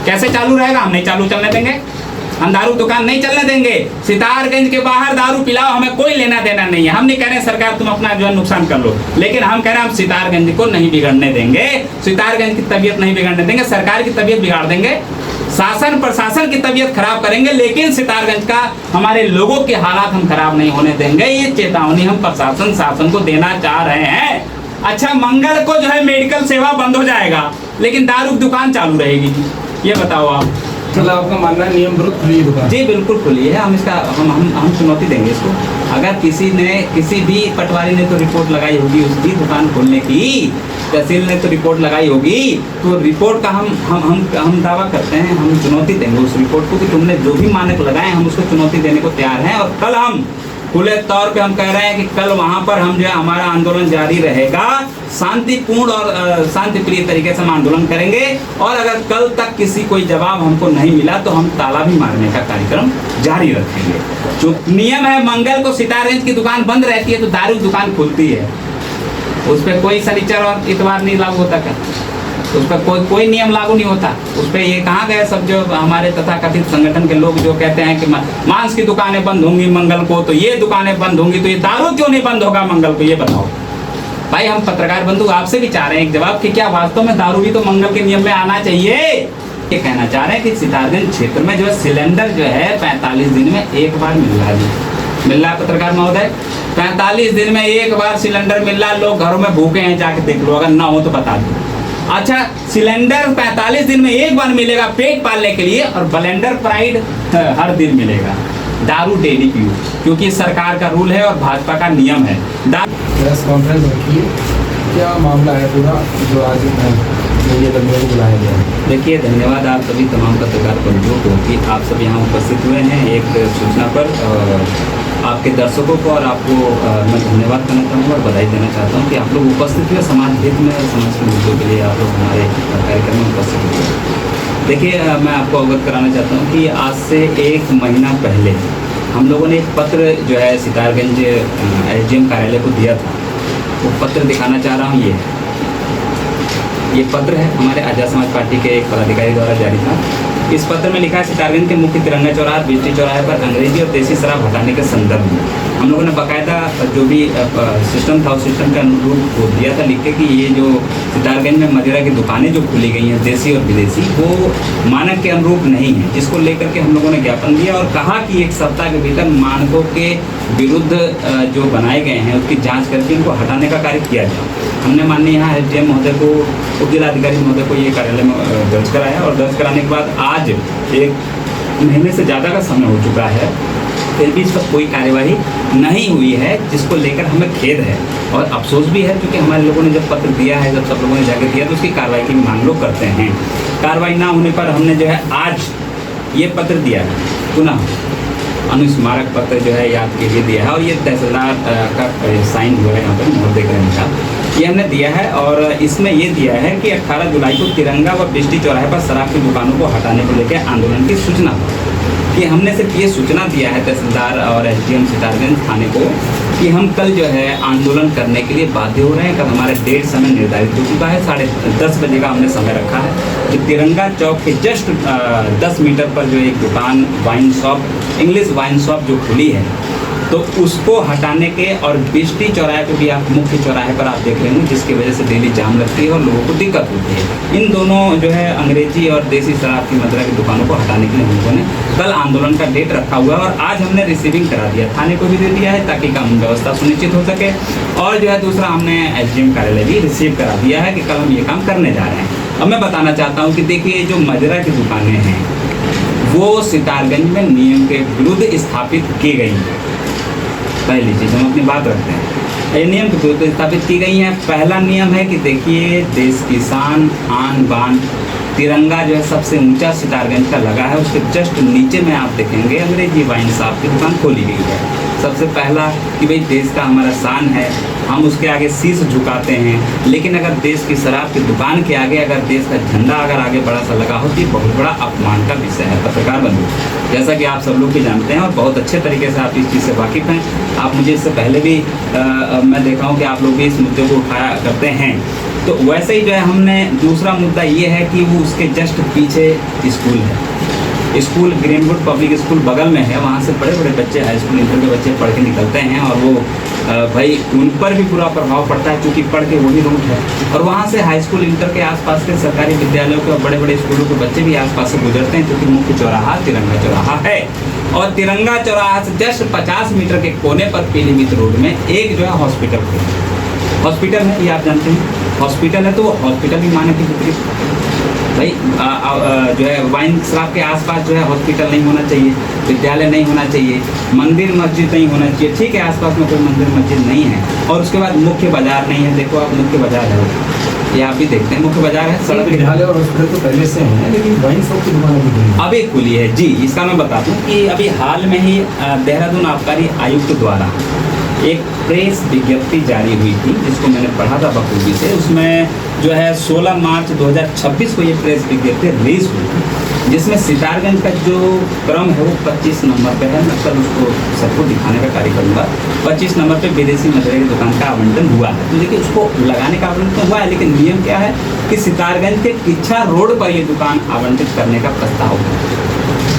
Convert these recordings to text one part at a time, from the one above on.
कैसे चालू रहेगा? हम नहीं चालू चलने देंगे, हम दारू दुकान नहीं चलने देंगे। सितारगंज के बाहर दारू पिलाओ, हमें कोई लेना देना नहीं है। हम नहीं कह रहे सरकार तुम अपना जो है नुकसान कर लो, लेकिन हम कह रहे हैं हम सितारगंज को नहीं बिगड़ने देंगे, सितारगंज की तबीयत नहीं बिगड़ने देंगे, सरकार की तबीयत बिगाड़ देंगे, शासन प्रशासन की तबीयत खराब करेंगे, लेकिन सितारगंज का हमारे लोगों के हालात हम खराब नहीं होने देंगे। ये चेतावनी हम प्रशासन शासन को देना चाह रहे हैं। अच्छा, मंगल को जो है मेडिकल सेवा बंद हो जाएगा, लेकिन दारू की दुकान चालू रहेगी, ये बताओ आप। मतलब आपका मानना है नियम विरुद्ध खुली दुकान? जी बिल्कुल खुली है। हम इसका हम चुनौती देंगे इसको। अगर किसी भी पटवारी ने तो रिपोर्ट लगाई होगी उसकी दुकान खोलने की, तहसील ने तो रिपोर्ट लगाई होगी, तो रिपोर्ट का हम दावा करते हैं, हम चुनौती देंगे उस रिपोर्ट को कि तुमने जो भी मानक लगाए हम उसको चुनौती देने को तैयार हैं। और कल हम खुले तौर पे हम कह रहे हैं कि कल वहाँ पर हम जो है हमारा आंदोलन जारी रहेगा, शांतिपूर्ण और शांतिप्रिय तरीके से हम आंदोलन करेंगे। और अगर कल तक किसी कोई जवाब हमको नहीं मिला तो हम ताला भी मारने का कार्यक्रम जारी रखेंगे। जो नियम है, मंगल को सितारगंज की दुकान बंद रहती है तो दारू दुकान खुलती है, उस पर कोई शनिचर और इतवार नहीं लागू होता क्या? उस पर कोई नियम लागू नहीं होता। उस पर ये कहाँ गए सब जो हमारे तथाकथित संगठन के लोग जो कहते हैं कि मांस की दुकानें बंद होंगी मंगल को, तो ये दुकानें बंद होंगी, तो ये दारू क्यों नहीं बंद होगा मंगल को, ये बताओ भाई। हम पत्रकार बंधु आपसे भी चाह रहे हैं एक जवाब कि क्या वास्तव में दारू भी तो मंगल के नियम में आना चाहिए? ये कहना चाह रहे हैं कि सितारगंज क्षेत्र में जो है सिलेंडर जो है 45 दिन में एक बार मिल रहा है। मिल रहा है पत्रकार महोदय, 45 दिन में एक बार सिलेंडर मिल रहा है। लोग घरों में भूखे हैं, जाके देख लो, अगर ना हो तो बता दो। अच्छा, सिलेंडर 45 दिन में एक बार मिलेगा पेट पालने के लिए, और ब्लेंडर प्राइड हर दिन मिलेगा। दारू डेली पियो, क्योंकि सरकार का रूल है और भाजपा का नियम है। प्रेस कॉन्फ्रेंस रखी है, क्या मामला है पूरा जो आज मीडिया कर्मियों को बुलाया गया है? देखिए, धन्यवाद आप सभी तमाम पत्रकार बंधुओं को कि आप सब यहाँ उपस्थित हुए हैं एक सूचना पर। आपके दर्शकों को और आपको मैं धन्यवाद करना चाहूँगा और बधाई देना चाहता हूँ कि आप लोग उपस्थित हुए समाज हित में, समाज के मुद्दों के लिए आप लोग हमारे कार्यक्रम में उपस्थित हुए। देखिए, मैं आपको अवगत कराना चाहता हूँ कि आज से 1 महीना पहले हम लोगों ने एक पत्र जो है सितारगंज SDM कार्यालय को दिया था। वो पत्र दिखाना चाह रहा हूँ। ये पत्र है हमारे आज़ाद समाज पार्टी के एक पदाधिकारी द्वारा जारी था। इस पत्र में लिखा है, सितारगंज के मुख्य तिरंगा चौराहा बिजली चौराहे पर अंग्रेजी और देसी शराब हटाने के संदर्भ में हम लोगों ने बाकायदा जो भी सिस्टम था उस सिस्टम के अनुरूप वो दिया था लिख के कि ये जो सितारगंज में मदिरा की दुकानें जो खुली गई हैं देसी और विदेशी, वो मानक के अनुरूप नहीं है, जिसको लेकर के हम लोगों ने ज्ञापन दिया और कहा कि 1 सप्ताह के भीतर मानकों के विरुद्ध जो बनाए गए हैं उसकी जाँच करके इनको हटाने का कार्य किया जाए। हमने माननीय यहाँ SDM महोदय को, उप जिलाधिकारी महोदय को ये कार्यालय में दर्ज कराया और दर्ज कराने के बाद आज 1 महीने से ज़्यादा का समय हो चुका है, फिर भी इस पर कोई कार्यवाही नहीं हुई है, जिसको लेकर हमें खेद है और अफसोस भी है, क्योंकि हमारे लोगों ने जब पत्र दिया है, जब सब लोगों ने जाकर दिया तो उसकी कार्रवाई की मांग लोग करते हैं। कार्रवाई ना होने पर हमने जो है आज ये पत्र दिया है, पुनः अनुस्मारक पत्र जो है याद के लिए दिया है और ये तहसीलदार का साइन हुआ है, यहाँ पर मोहर देख रहे हैं का, ये हमने दिया है। और इसमें ये दिया है कि 18 जुलाई को तिरंगा व बिजली चौराहे पर शराब की दुकानों को हटाने को लेकर आंदोलन की सूचना कि हमने सिर्फ ये सूचना दिया है तहसीलदार और SDM सितारगंज थाने को कि हम कल जो है आंदोलन करने के लिए बाध्य हो रहे हैं। कल हमारे डेढ़ समय निर्धारित हो चुका है, 10:30 बजे का हमने समय रखा है। कि तिरंगा चौक के जस्ट 10 मीटर पर जो एक दुकान wine shop, English wine shop जो खुली है, तो उसको हटाने के और बिजली चौराहे पे भी आप मुख्य चौराहे पर आप देख रहे हैं जिसकी वजह से डेली जाम लगती है और लोगों को दिक्कत होती है। इन दोनों जो है अंग्रेजी और देसी शराब की मदिरा की दुकानों को हटाने के लिए हम लोगों ने कल आंदोलन का डेट रखा हुआ है और आज हमने रिसीविंग करा दिया, थाने को भी दे दिया है ताकि कानून व्यवस्था सुनिश्चित हो सके। और जो है दूसरा हमने SDM कार्यालय भी रिसीव करा दिया है कि कल हम ये काम करने जा रहे हैं। अब मैं बताना चाहता हूँ कि देखिए, जो मदिरा की दुकानें हैं वो सितारगंज में नियम के विरुद्ध स्थापित की गई हैं। पहली चीज़ हम अपनी बात रखते हैं, ये नियम के विरुद्ध स्थापित की गई हैं। पहला नियम है कि देखिए, देश की शान आन बान तिरंगा जो है सबसे ऊंचा सितारगंज का लगा है, उसके जस्ट नीचे में आप देखेंगे अंग्रेजी वाइन शॉप की दुकान खोली गई है। सबसे पहला कि भाई देश का हमारा शान है, हम उसके आगे शीश झुकाते हैं, लेकिन अगर देश की शराब की दुकान के आगे अगर देश का झंडा अगर आगे बड़ा सा लगा हो तो ये बहुत बड़ा अपमान का विषय है। पत्रकार बंधु, जैसा कि आप सब लोग भी जानते हैं और बहुत अच्छे तरीके से आप इस चीज़ से वाकिफ़ हैं, आप मुझे इससे पहले भी मैं देखा हूँ कि आप लोग भी इस मुद्दे को उठाया करते हैं तो वैसे ही जो है हमने दूसरा मुद्दा ये है कि वो उसके जस्ट पीछे स्कूल है। स्कूल ग्रीनवुड पब्लिक स्कूल बगल में है, वहाँ से बड़े बड़े बच्चे हाई स्कूल इंटर के बच्चे पढ़ के निकलते हैं और वो भाई उन पर भी बुरा प्रभाव पड़ता है क्योंकि पढ़ के वही रूट है। और वहाँ से हाई स्कूल इंटर के आसपास के सरकारी विद्यालयों के और बड़े बड़े स्कूलों के बच्चे भी आसपास से गुजरते हैं, क्योंकि मुख्य चौराहा तिरंगा चौराहा है। और तिरंगा चौराहा से जस्ट 50 मीटर के कोने पर पीलीभीत रोड में एक जो है हॉस्पिटल है, ये आप जानते हैं हॉस्पिटल है, तो वो हॉस्पिटल भी माने की विपरीत भाई जो है वाइन शराब के आसपास जो है हॉस्पिटल नहीं होना चाहिए, विद्यालय नहीं होना चाहिए, मंदिर मस्जिद नहीं होना चाहिए। ठीक है, आसपास में कोई मंदिर मस्जिद नहीं है। और उसके बाद मुख्य बाजार नहीं है। देखो आप, मुख्य बाजार है, ये आप भी देखते हैं मुख्य बाजार है। सड़क विद्यालय और हॉस्पिटल तो पहले से हैं, लेकिन वाइन शॉप की दुकान अभी खुली है। अभी खुली है जी। इसका मैं बता दूं कि अभी हाल में ही देहरादून आबकारी आयुक्त द्वारा एक प्रेस विज्ञप्ति जारी हुई थी, जिसको मैंने पढ़ा था बखूबी से। उसमें जो है 16 मार्च 2026 को ये प्रेस विज्ञप्ति रिलीज हुई, जिसमें सितारगंज का जो क्रम है वो 25 नंबर पे है। मैं कल उसको सबको दिखाने का कार्य करूँगा। 25 नंबर पे विदेशी मदिरा की दुकान का आवंटन हुआ है। तो देखिए, उसको लगाने का आवंटन हुआ है, लेकिन नियम क्या है कि सितारगंज के किच्छा रोड पर ये दुकान आवंटित करने का प्रस्ताव है,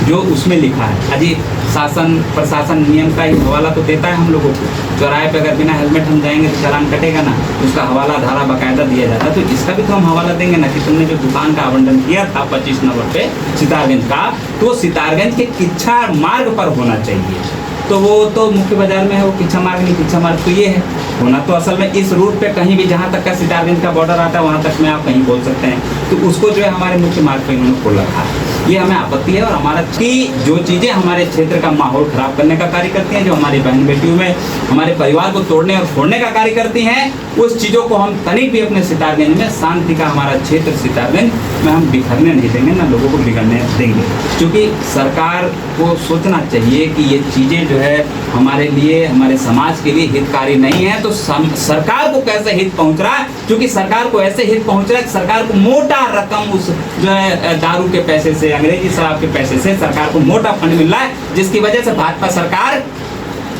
जो उसमें लिखा है। अजी शासन प्रशासन नियम का ही हवाला तो देता है हम लोगों को। चौराहे पे अगर बिना हेलमेट हम जाएंगे तो चालान कटेगा ना, उसका हवाला धारा बाकायदा दिया जाता है। तो इसका भी तो हम हवाला देंगे ना कि तुमने जो दुकान का आवंटन किया था 25 नंबर पे सितारगंज का, तो सितारगंज के किच्छा मार्ग पर होना चाहिए। तो वो तो मुख्य बाजार में है, वो किच्छा मार्ग नहीं, किच्छा मार्ग तो ये है होना। तो असल में इस रूट पे कहीं भी जहाँ तक का सितारगंज का बॉर्डर आता है वहाँ तक में आप कहीं बोल सकते हैं। तो उसको जो है हमारे मुख्य मार्ग पे इन्होंने खोल रखा है। ये हमें आपत्ति है। और हमारा की जो चीज़ें हमारे क्षेत्र का माहौल खराब करने का कार्य करती हैं, जो हमारी बहन बेटियों में हमारे परिवार को तोड़ने और फोड़ने का कार्य करती हैं, उस चीज़ों को हम तनिक भी अपने सितारगंज में, शांति का हमारा क्षेत्र सितारगंज में हम बिखरने नहीं देंगे, ना लोगों को बिगड़ने देंगे। क्योंकि सरकार को सोचना चाहिए कि ये चीज़ें जो है हमारे लिए, हमारे समाज के लिए हितकारी नहीं है। तो सरकार को कैसे हित पहुंच रहा है, क्योंकि सरकार को ऐसे हित पहुंच रहा है कि सरकार को मोटा रकम उस जो है दारू के पैसे से, अंग्रेजी शराब के पैसे से सरकार को मोटा फंड मिल रहा है, जिसकी वजह से भाजपा सरकार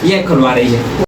ये खुलवा रही है।